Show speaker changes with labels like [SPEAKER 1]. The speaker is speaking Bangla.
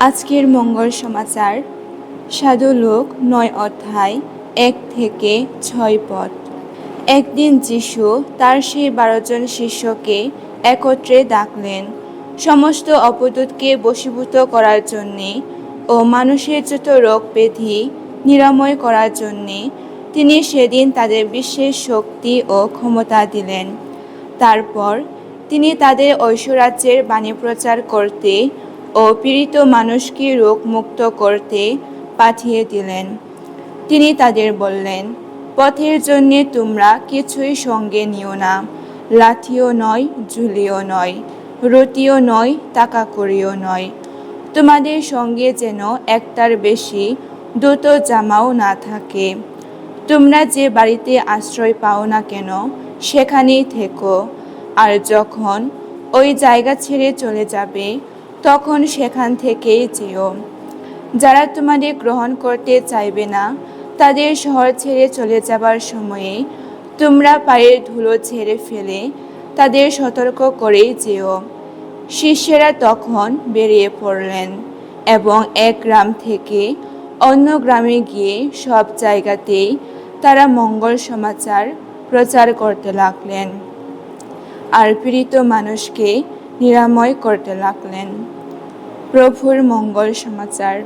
[SPEAKER 1] আজকের মঙ্গল সমাচার সাধু লোক ৯ অধ্যায় ১ থেকে ৬ পদ। একদিন যীশু তার সেই ১২ জন শিষ্যকে একত্রে ডাকলেন সমস্ত অপদূতকে বশীভূত করার জন্যে ও মানুষের যত রোগ ব্যাধি নিরাময় করার জন্যে তিনি সেদিন তাদের বিশেষ শক্তি ও ক্ষমতা দিলেন। তারপর তিনি তাদের ঐশ্বরাজ্যের বাণী প্রচার করতে ও পীড়িত মানুষকে রোগ মুক্ত করতে পাঠিয়ে দিলেন। তিনি তাদের বললেন, পথের জন্যে তোমরা কিছুই সঙ্গে নিও না, লাঠিও নয়, ঝুলিও নয়, রুটিও নয়, টাকা কড়িও নয়। তোমাদের সঙ্গে যেন একটার বেশি দুটো জামাও না থাকে। তোমরা যে বাড়িতে আশ্রয় পাও না কেন সেখানেই থেকো, আর যখন ওই জায়গা ছেড়ে চলে যাবে তখন সেখান থেকেই যেও। যারা তোমাদের গ্রহণ করতে চাইবে না তাদের শহর ছেড়ে চলে যাবার সময়ে তোমরা পায়ের ধুলো ঝেড়ে ফেলে তাদের সতর্ক করেই যেও। শিষ্যেরা তখন বেরিয়ে পড়লেন এবং এক গ্রাম থেকে অন্য গ্রামে গিয়ে সব জায়গাতেই তারা মঙ্গল সমাচার প্রচার করতে লাগলেন আর পীড়িত মানুষকে নিরাময় করতে লাগলেন। প্রভুর মঙ্গল সমাচার।